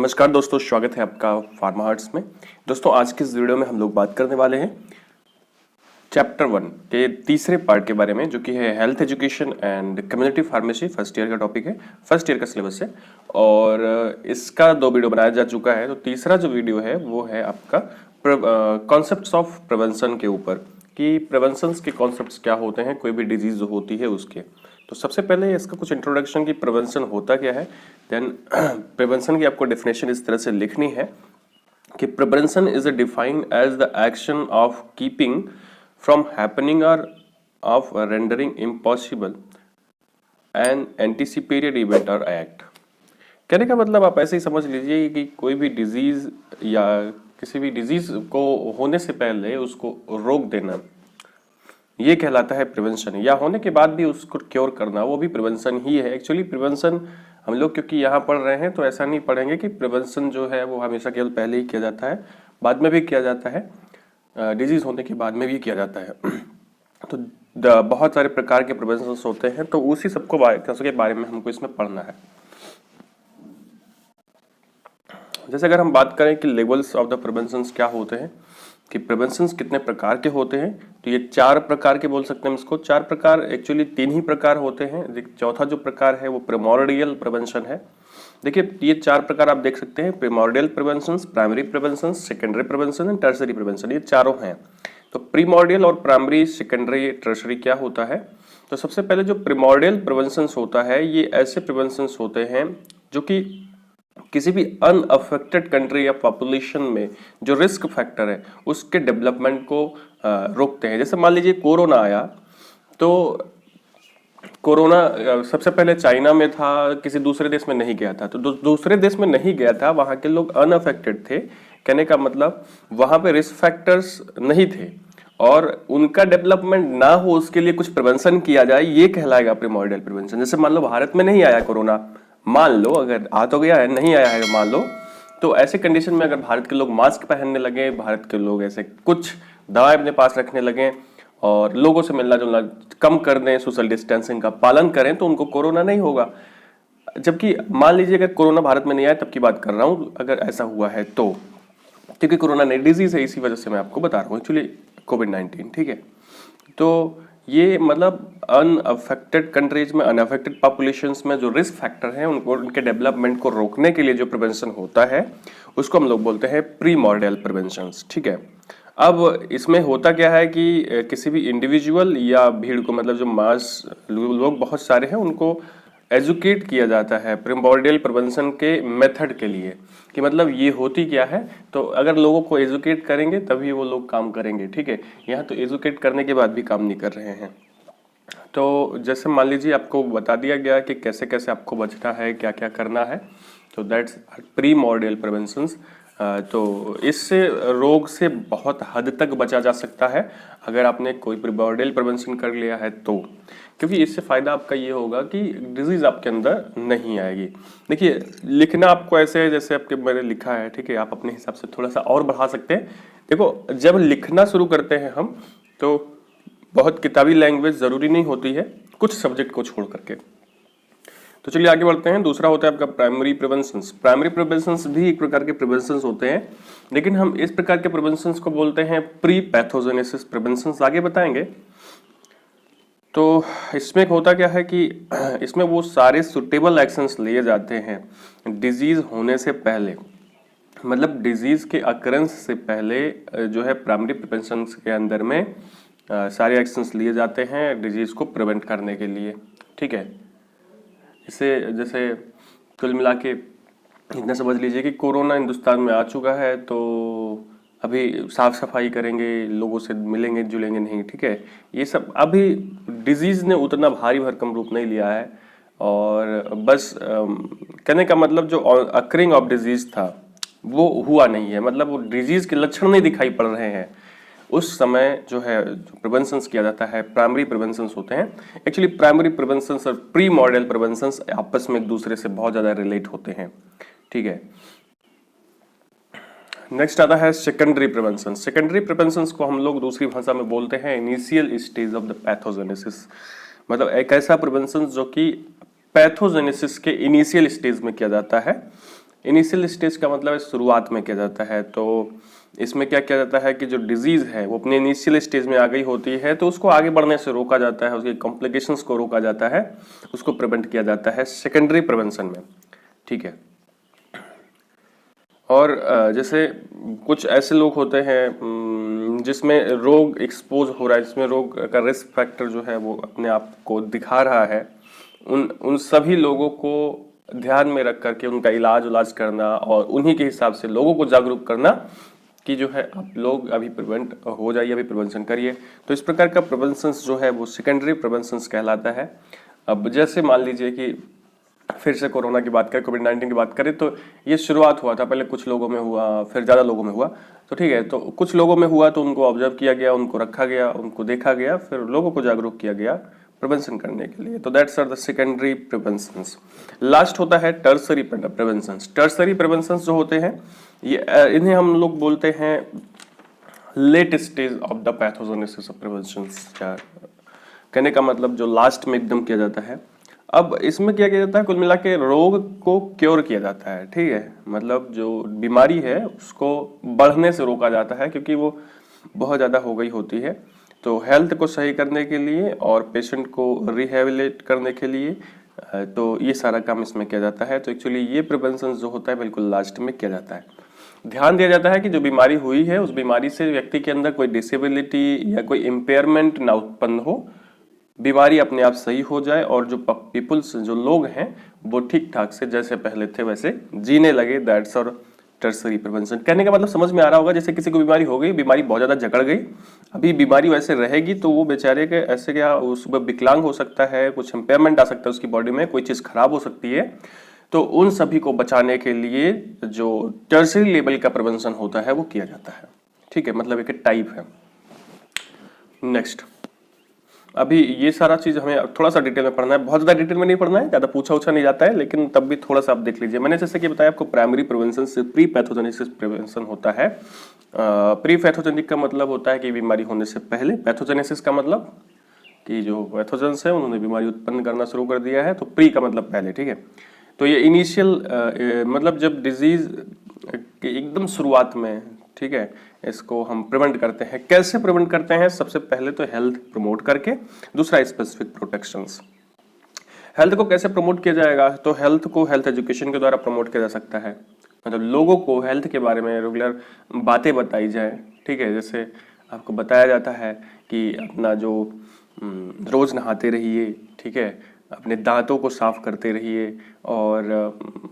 नमस्कार दोस्तों, स्वागत है आपका फार्मा हर्ट्स में। दोस्तों आज की इस वीडियो में हम लोग बात करने वाले हैं चैप्टर 1 के तीसरे पार्ट के बारे में, जो कि है health education and community pharmacy. First year का टॉपिक है, फर्स्ट ईयर का सिलेबस है और इसका 2 वीडियो बनाया जा चुका है। तो तीसरा जो वीडियो है वो है आपका कॉन्सेप्ट्स ऑफ प्रिवेंशन के ऊपर, कि प्रिवेंशन के कॉन्सेप्ट्स क्या होते हैं कोई भी डिजीज जो होती है उसके। तो सबसे पहले इसका कुछ इंट्रोडक्शन की प्रिवेंशन होता क्या है, देन प्रिवेंशन की आपको डेफिनेशन इस तरह से लिखनी है कि prevention is defined as the action of keeping from happening or of rendering impossible an anticipated event or act. कहने का मतलब आप ऐसे ही समझ लीजिए कि कोई भी डिजीज या किसी भी डिजीज को होने से पहले उसको रोक देना, ये कहलाता है प्रिवेंशन। या होने के बाद भी उसको क्योर करना, वो भी प्रिवेंशन ही है। एक्चुअली प्रिवेंशन हम लोग क्योंकि यहाँ पढ़ रहे हैं तो ऐसा नहीं पढ़ेंगे कि प्रिवेंशन जो है वो हमेशा केवल पहले ही किया जाता है, बाद में भी किया जाता है, डिजीज होने के बाद में भी किया जाता है। तो बहुत सारे प्रकार के प्रिवेंशन होते हैं, तो उसी सबको के बारे में हमको इसमें पढ़ना है। जैसे अगर हम बात करें कि लेवल्स ऑफ द प्रिवेंशन क्या होते हैं, कि प्रिवेंशन कितने प्रकार के होते हैं, तो ये 4 प्रकार के बोल सकते हैं इसको। 4 प्रकार, एक्चुअली 3 ही प्रकार होते हैं। चौथा जो प्रकार है वो प्रिमोर्डियल प्रिवेंशन है। देखिए ये 4 प्रकार आप देख सकते हैं, primordial prevention, primary prevention, secondary prevention and tertiary prevention, ये चारों हैं। तो प्रीमोर्डियल और प्राइमरी, सेकेंडरी, टर्सरी क्या होता है, तो सबसे पहले जो प्रिमोर्डियल प्रिवेंशन होता है, ये ऐसे प्रिवेंशन होते हैं जो कि किसी भी अनअफेक्टेड कंट्री या पॉपुलेशन में जो रिस्क फैक्टर है उसके डेवलपमेंट को रोकते हैं। जैसे मान लीजिए कोरोना आया, तो कोरोना सबसे पहले चाइना में था, किसी दूसरे देश में नहीं गया था। तो दूसरे देश में नहीं गया था, वहां के लोग अनअफेक्टेड थे। कहने का मतलब वहां पे रिस्क फैक्टर्स नहीं थे और उनका डेवलपमेंट ना हो उसके लिए कुछ प्रिवेंशन किया जाए, ये कहलाएगा प्रीमोर्डियल प्रिवेंशन। जैसे मान लो भारत में नहीं आया कोरोना, मान लो अगर आ तो गया है, नहीं आया है मान लो, तो ऐसे कंडीशन में अगर भारत के लोग मास्क पहनने लगे, भारत के लोग ऐसे कुछ दवाएं अपने पास रखने लगे और लोगों से मिलना जुलना कम कर दें, सोशल डिस्टेंसिंग का पालन करें, तो उनको कोरोना नहीं होगा। जबकि मान लीजिए अगर कोरोना भारत में नहीं आया, तब की बात कर रहा हूँ, अगर ऐसा हुआ है तो, क्योंकि कोरोना नई डिजीज है इसी वजह से मैं आपको बता रहा हूँ, एक्चुअली कोविड-19, ठीक है। तो ये मतलब अनअफेक्टेड कंट्रीज में, अनअफेक्टेड पॉपुलेशंस में जो रिस्क फैक्टर हैं उनको, उनके डेवलपमेंट को रोकने के लिए जो प्रिवेंशन होता है उसको हम लोग बोलते हैं प्रीमोर्डियल प्रिवेंशन, ठीक है। अब इसमें होता क्या है कि किसी भी इंडिविजुअल या भीड़ को, मतलब जो मास लोग बहुत सारे हैं, उनको एजुकेट किया जाता है प्रीमोर्डियल प्रिवेंशन के मेथड के लिए, कि मतलब ये होती क्या है। तो अगर लोगों को एजुकेट करेंगे तभी वो लोग काम करेंगे, ठीक है। यहाँ तो एजुकेट करने के बाद भी काम नहीं कर रहे हैं। तो जैसे मान लीजिए आपको बता दिया गया कि कैसे कैसे आपको बचना है, क्या क्या करना है, तो दैट्स प्रीमोर्डियल प्रिवेंशन। तो इससे रोग से बहुत हद तक बचा जा सकता है अगर आपने कोई प्रीमोर्डियल प्रिवेंशन कर लिया है तो, क्योंकि इससे फायदा आपका ये होगा कि डिजीज आपके अंदर नहीं आएगी। देखिए लिखना आपको ऐसे है जैसे आपके मैंने लिखा है, ठीक है, आप अपने हिसाब से थोड़ा सा और बढ़ा सकते हैं। देखो जब लिखना शुरू करते हैं हम, तो बहुत किताबी लैंग्वेज जरूरी नहीं होती है, कुछ सब्जेक्ट को छोड़ करके। तो चलिए आगे बढ़ते हैं। दूसरा होता है आपका प्राइमरी प्रिवेंशन। प्राइमरी प्रिवेंशन भी एक प्रकार के प्रिवेंशन होते हैं, लेकिन हम इस प्रकार के प्रिवेंशन को बोलते हैं प्री पैथोजेनेसिस प्रिवेंशन, आगे बताएंगे। तो इसमें होता क्या है कि इसमें वो सारे सुटेबल एक्शंस लिए जाते हैं डिजीज होने से पहले, मतलब डिजीज के अकरेंस से पहले जो है प्राइमरी प्रिवेंशन के अंदर में सारे एक्शंस लिए जाते हैं डिजीज को प्रिवेंट करने के लिए, ठीक है। इससे जैसे कुल मिला के इतना समझ लीजिए कि कोरोना हिंदुस्तान में आ चुका है, तो अभी साफ सफाई करेंगे, लोगों से मिलेंगे जुलेंगे नहीं, ठीक है। ये सब अभी डिजीज ने उतना भारी भरकम रूप नहीं लिया है, और बस कहने का मतलब जो अकरिंग ऑफ डिजीज था वो हुआ नहीं है, मतलब वो डिजीज के लक्षण नहीं दिखाई पड़ रहे हैं। उस समय जो है जो प्रिवेंशन किया जाता है प्राइमरी प्रिवेंशन होते हैं। एक्चुअली प्राइमरी प्रिवेंशन और प्रीमोर्डियल प्रिवेंशन आपस में एक दूसरे से बहुत ज्यादा रिलेट होते हैं, ठीक है। नेक्स्ट आता है सेकेंडरी प्रिवेंशन। सेकेंडरी प्रिवेंशन को हम लोग दूसरी भाषा में बोलते हैं initial stage of the pathogenesis, मतलब एक ऐसा प्रिवेंशन जो कि पैथोजेनेसिस के इनिशियल स्टेज में किया जाता है। इनिशियल स्टेज का मतलब है शुरुआत में किया जाता है। तो इसमें क्या किया जाता है कि जो डिजीज है वो अपने इनिशियल स्टेज में आ गई होती है तो उसको आगे बढ़ने से रोका जाता है, उसके कॉम्प्लिकेशंस को रोका जाता है, उसको प्रिवेंट किया जाता है सेकेंडरी प्रिवेंशन में, ठीक है। और जैसे कुछ ऐसे लोग होते हैं जिसमें रोग एक्सपोज हो रहा है, जिसमें रोग का रिस्क फैक्टर जो है वो अपने आप को दिखा रहा है, उन सभी लोगों को ध्यान में रख करके उनका इलाज करना और उन्हीं के हिसाब से लोगों को जागरूक करना कि जो है आप लोग अभी प्रिवेंट हो जाइए, अभी प्रिवेंशन करिए। तो इस प्रकार का प्रिवेंशन जो है वो सेकेंडरी प्रिवेंशन कहलाता है। अब जैसे मान लीजिए कि फिर से कोरोना की बात करें, कोविड-19 की बात करें, तो ये शुरुआत हुआ था, पहले कुछ लोगों में हुआ, फिर ज़्यादा लोगों में हुआ, तो ठीक है। तो कुछ लोगों में हुआ तो उनको ऑब्जर्व किया गया, उनको रखा गया, उनको देखा गया, फिर लोगों को जागरूक किया गया प्रिवेंशन करने के लिए। तो that's are the secondary preventions. Last होता है टर्सरी प्रिवेंशंस। टर्सरी प्रिवेंशंस जो होते हैं ये इन्हें हम लोग बोलते हैं late stage of the pathogenesis of preventions. कहने का मतलब जो लास्ट में एकदम किया जाता है। अब इसमें क्या किया जाता है, कुल मिला के रोग को क्योर किया जाता है, ठीक है। मतलब जो बीमारी है उसको बढ़ने से रोका जाता है क्योंकि वो बहुत ज़्यादा हो गई होती है। तो हेल्थ को सही करने के लिए और पेशेंट को रिहेबिलिट करने के लिए तो ये सारा काम इसमें किया जाता है। तो एक्चुअली ये प्रिवेंशन जो होता है बिल्कुल लास्ट में किया जाता है। ध्यान दिया जाता है कि जो बीमारी हुई है उस बीमारी से व्यक्ति के अंदर कोई डिसेबिलिटी या कोई इम्पेयरमेंट ना उत्पन्न हो, बीमारी अपने आप सही हो जाए और जो पीपुल्स जो लोग हैं वो ठीक ठाक से जैसे पहले थे वैसे जीने लगे। दैट्स और टर्सरी प्रिवेंशन। कहने का मतलब समझ में आ रहा होगा, जैसे किसी को बीमारी हो गई, बीमारी बहुत ज्यादा जकड़ गई, अभी बीमारी वैसे रहेगी तो वो बेचारे के ऐसे क्या उसमें विकलांग हो सकता है, कुछ इम्पेयरमेंट आ सकता है उसकी बॉडी में, कोई चीज खराब हो सकती है। तो उन सभी को बचाने के लिए जो टर्सरी लेवल का प्रिवेंशन होता है वो किया जाता है, ठीक है। मतलब एक टाइप है। नेक्स्ट, अभी ये सारा चीज हमें थोड़ा सा डिटेल में पढ़ना है, बहुत ज्यादा डिटेल में नहीं पढ़ना है, ज्यादा पूछा उछा नहीं जाता है, लेकिन तब भी थोड़ा सा आप देख लीजिए। मैंने जैसे कि बताया आपको प्राइमरी प्रिवेंशन से प्री पैथोजेनेसिस प्रिवेंशन होता है। प्री पैथोजेनिक का मतलब होता है कि बीमारी होने से पहले, पैथोजेनेसिस का मतलब कि जो पैथोजेंस है उन्होंने बीमारी उत्पन्न करना शुरू कर दिया है, तो प्री का मतलब पहले, ठीक है। तो ये इनिशियल मतलब जब डिजीज के एकदम शुरुआत में, ठीक है, इसको हम प्रिवेंट करते हैं। कैसे प्रिवेंट करते हैं? सबसे पहले तो हेल्थ प्रमोट करके, दूसरा स्पेसिफिक प्रोटेक्शंस। हेल्थ को कैसे प्रमोट किया जाएगा? तो हेल्थ को हेल्थ एजुकेशन के द्वारा प्रमोट किया जा सकता है। मतलब लोगों को हेल्थ के बारे में रेगुलर बातें बताई जाए, ठीक है। जैसे आपको बताया जाता है कि अपना जो रोज नहाते रहिए, ठीक है, अपने दांतों को साफ करते रहिए और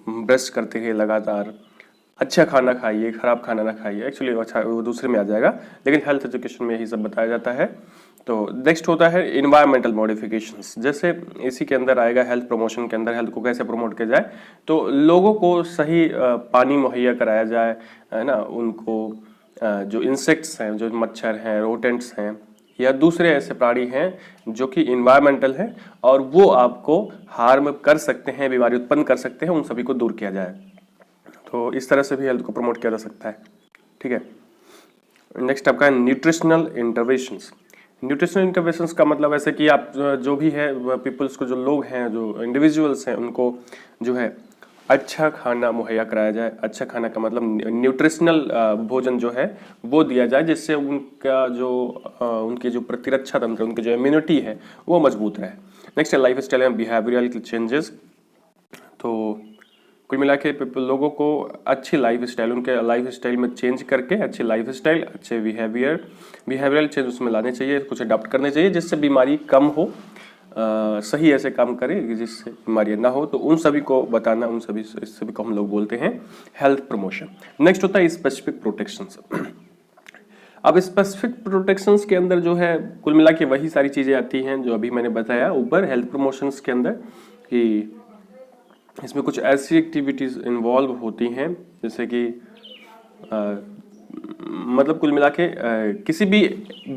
ब्रश करते रहिए लगातार, अच्छा खाना खाइए, खराब खाना ना खाइए। एक्चुअली अच्छा वो दूसरे में आ जाएगा, लेकिन हेल्थ एजुकेशन में यही सब बताया जाता है। तो नेक्स्ट होता है इन्वायरमेंटल मॉडिफिकेशंस। जैसे इसी के अंदर आएगा हेल्थ प्रमोशन के अंदर हेल्थ को कैसे प्रमोट किया जाए। तो लोगों को सही पानी मुहैया कराया जाए, है ना। उनको जो इंसेक्ट्स हैं, जो मच्छर हैं, रोटेंट्स हैं या दूसरे ऐसे प्राणी हैं जो कि इन्वायरमेंटल है और वो आपको हार्म कर सकते हैं, बीमारी उत्पन्न कर सकते हैं, उन सभी को दूर किया जाए। तो इस तरह से भी हेल्थ को प्रमोट किया जा सकता है, ठीक है। नेक्स्ट आपका है न्यूट्रिशनल इंटरवेंशंस। न्यूट्रिशनल इंटरवेंशंस का मतलब ऐसे कि आप जो भी है पीपल्स को, जो लोग हैं, जो इंडिविजुअल्स हैं, उनको जो है अच्छा खाना मुहैया कराया जाए। अच्छा खाना का मतलब न्यूट्रिशनल भोजन जो है वो दिया जाए, जिससे उनका जो उनकी जो प्रतिरक्षा तंत्र, उनकी जो इम्यूनिटी है वो मजबूत रहे। नेक्स्ट है लाइफ स्टाइल में बिहेवियरल चेंजेस। तो कुल मिला के लोगों को अच्छी लाइफ स्टाइल, उनके लाइफ स्टाइल में चेंज करके अच्छी लाइफ स्टाइल, अच्छे बिहेवियरल चेंज उसमें लाने चाहिए, कुछ अडॉप्ट करने चाहिए जिससे बीमारी कम हो, सही ऐसे काम करे जिससे बीमारियां ना हो। तो उन सभी को बताना, उन सभी को हम लोग बोलते हैं हेल्थ प्रमोशन। नेक्स्ट होता है स्पेसिफिक प्रोटेक्शंस। अब स्पेसिफिक प्रोटेक्शंस के अंदर जो है कुल मिला के वही सारी चीजें आती हैं जो अभी मैंने बताया ऊपर हेल्थ प्रमोशंस के अंदर, कि इसमें कुछ ऐसी एक्टिविटीज इन्वॉल्व होती हैं जैसे कि मतलब कुल मिला के किसी भी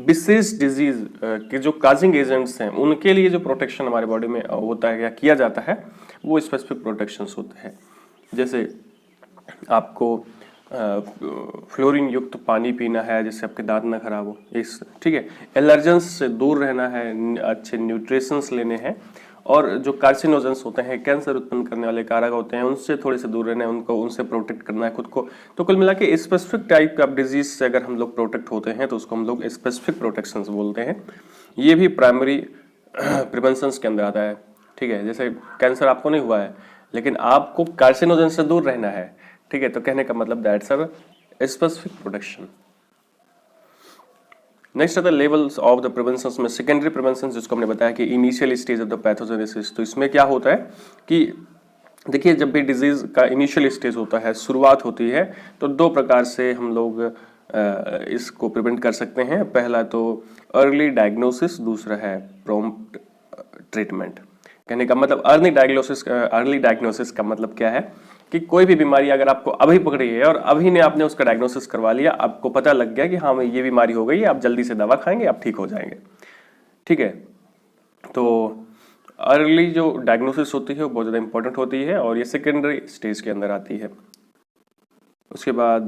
विशेष डिजीज के जो काजिंग एजेंट्स हैं उनके लिए जो प्रोटेक्शन हमारे बॉडी में होता है या किया जाता है वो स्पेसिफिक प्रोटेक्शंस होते हैं। जैसे आपको फ्लोरीन युक्त पानी पीना है जिससे आपके दांत ना खराब हो, इस ठीक है। एलर्जेंस से दूर रहना है, अच्छे न्यूट्रिशंस लेने हैं और जो कार्सिनोजेंस होते हैं, कैंसर उत्पन्न करने वाले कारक होते हैं, उनसे थोड़े से दूर रहना है, उनको उनसे प्रोटेक्ट करना है खुद को। तो कुल मिला के स्पेसिफिक टाइप का डिजीज से अगर हम लोग प्रोटेक्ट होते हैं तो उसको हम लोग स्पेसिफिक प्रोटेक्शन बोलते हैं। ये भी प्राइमरी प्रिवेंशन के अंदर आता है, ठीक है। जैसे कैंसर आपको नहीं हुआ है लेकिन आपको कार्सिनोजन से दूर रहना है, ठीक है, तो कहने का मतलब that's a specific protection. Next आता है लेवल्स ऑफ द प्रिवेंशन में सेकेंडरी प्रिवेंशन, जिसको हमने बताया कि initial stage of the pathogenesis. तो इसमें क्या होता है कि देखिए, जब भी डिजीज का इनिशियल स्टेज होता है, शुरुआत होती है, तो दो प्रकार से हम लोग इसको प्रिवेंट कर सकते हैं। पहला तो अर्ली डायग्नोसिस, दूसरा है प्रॉम्प्ट ट्रीटमेंट। कहने का मतलब अर्ली डायग्नोसिस का मतलब क्या है कि कोई भी बीमारी अगर आपको अभी पकड़ी है और अभी ने आपने उसका डायग्नोसिस करवा लिया, आपको पता लग गया कि हाँ ये बीमारी हो गई है, आप जल्दी से दवा खाएंगे, आप ठीक हो जाएंगे, ठीक है। तो अर्ली जो डायग्नोसिस होती है वो बहुत ज़्यादा इंपॉर्टेंट होती है और ये सेकेंडरी स्टेज के अंदर आती है। उसके बाद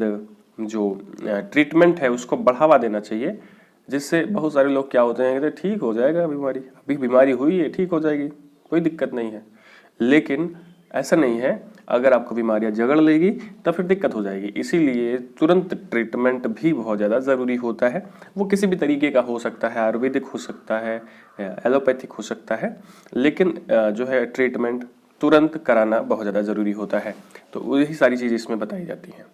जो ट्रीटमेंट है उसको बढ़ावा देना चाहिए, जिससे बहुत सारे लोग क्या होते हैं कि ठीक हो जाएगा बीमारी, अभी बीमारी हुई है ठीक हो जाएगी, कोई दिक्कत नहीं है। लेकिन ऐसा नहीं है, अगर आपको बीमारियां जकड़ लेगी तो फिर दिक्कत हो जाएगी। इसीलिए तुरंत ट्रीटमेंट भी बहुत ज़्यादा ज़रूरी होता है। वो किसी भी तरीके का हो सकता है, आयुर्वेदिक हो सकता है, एलोपैथिक हो सकता है, लेकिन जो है ट्रीटमेंट तुरंत कराना बहुत ज़्यादा ज़रूरी होता है। तो यही सारी चीज़ इसमें बताई जाती हैं।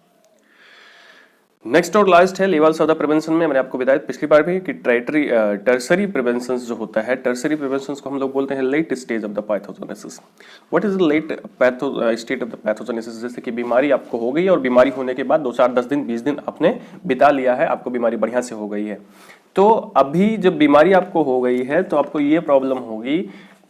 नेक्स्ट और लास्ट है लेवल्स ऑफ द प्रिवेंशन में। मैंने आपको बताया पिछली बार भी कि टर्सरी प्रिवेंशन जो होता है, टर्सरी प्रिवेंशन को हम लोग बोलते हैं late stage of the pathogenesis. What is the late state of the pathogenesis? जैसे कि बीमारी आपको हो गई और बीमारी होने के बाद 2, 4, 10 दिन 20 दिन आपने बिता लिया है, आपको बीमारी बढ़िया से हो गई है। तो अभी जब बीमारी आपको हो गई है तो आपको ये प्रॉब्लम होगी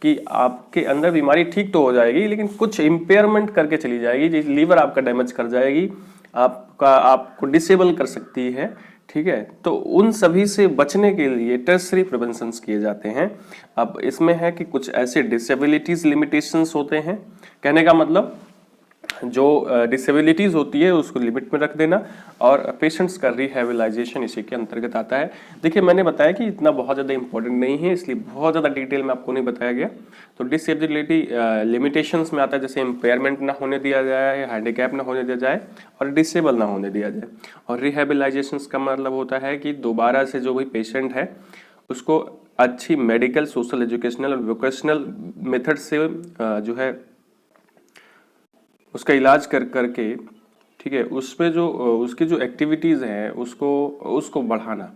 कि आपके अंदर बीमारी ठीक तो हो जाएगी लेकिन कुछ इम्पेयरमेंट करके चली जाएगी, लीवर आपका डैमेज कर जाएगी, आपको डिसेबल कर सकती है, ठीक है। तो उन सभी से बचने के लिए टर्सरी प्रिवेंशंस किए जाते हैं। अब इसमें है कि कुछ ऐसे डिसेबिलिटीज लिमिटेशंस होते हैं। कहने का मतलब जो डिसेबिलिटीज होती है उसको लिमिट में रख देना और पेशेंट्स का रिहेबिलाइजेशन इसी के अंतर्गत आता है। देखिए, मैंने बताया कि इतना बहुत ज़्यादा इंपॉर्टेंट नहीं है, इसलिए बहुत ज़्यादा डिटेल में आपको नहीं बताया गया। तो डिसेबिलिटी लिमिटेशंस में आता है जैसे इम्पेयरमेंट ना होने दिया जाए, हैंडीकैप ना होने दिया जाए और डिसेबल ना होने दिया जाए। और रिहेबिलाइजेशन का मतलब होता है कि दोबारा से जो भी पेशेंट है उसको अच्छी मेडिकल, सोशल, एजुकेशनल और वोकेशनल मेथड से जो है उसका इलाज कर करके, ठीक है, उसमें जो उसकी जो एक्टिविटीज़ हैं उसको बढ़ाना,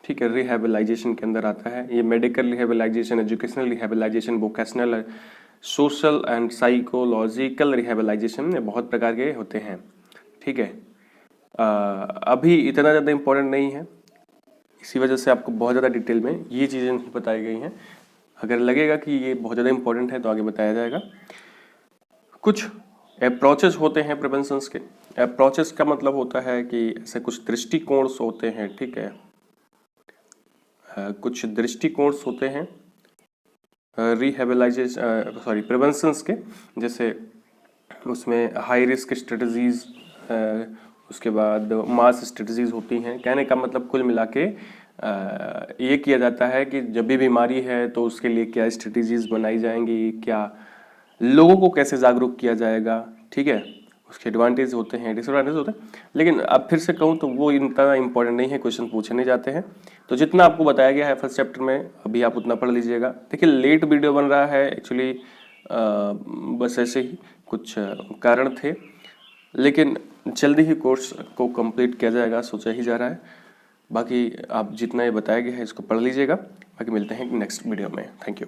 ठीक है, रिहेबिलाइजेशन के अंदर आता है। ये medical rehabilitation, educational rehabilitation, vocational, social and psychological rehabilitation में बहुत प्रकार के होते हैं, ठीक है। अभी इतना ज़्यादा इम्पोर्टेंट नहीं है, इसी वजह से आपको बहुत ज़्यादा डिटेल में ये चीज़ें नहीं बताई गई हैं। अगर लगेगा कि ये बहुत ज़्यादा इम्पोर्टेंट है तो आगे बताया जाएगा। कुछ अप्रोचेस होते हैं प्रिवेंशंस के। अप्रोचेस का मतलब होता है कि ऐसे कुछ दृष्टिकोण होते हैं, ठीक है, कुछ दृष्टिकोण होते हैं प्रिवेंशंस के। जैसे उसमें हाई रिस्क स्ट्रेटजीज, उसके बाद मास स्ट्रेटजीज होती हैं। कहने का मतलब कुल मिला के ये किया जाता है कि जब भी बीमारी है तो उसके लिए क्या स्ट्रेटजीज बनाई जाएंगी, क्या लोगों को कैसे जागरूक किया जाएगा, ठीक है। उसके एडवांटेज होते हैं, डिसएडवांटेज होते हैं, लेकिन अब फिर से कहूँ तो वो इतना इंपॉर्टेंट नहीं है, क्वेश्चन पूछे नहीं जाते हैं। तो जितना आपको बताया गया है फर्स्ट चैप्टर में अभी आप उतना पढ़ लीजिएगा। देखिए, लेट वीडियो बन रहा है एक्चुअली, बस ऐसे ही कुछ कारण थे, लेकिन जल्दी ही कोर्स को कंप्लीट किया जाएगा, सोचा ही जा रहा है। बाकी आप जितना ये बताया गया है इसको पढ़ लीजिएगा। बाकी मिलते हैं नेक्स्ट वीडियो में। Thank you.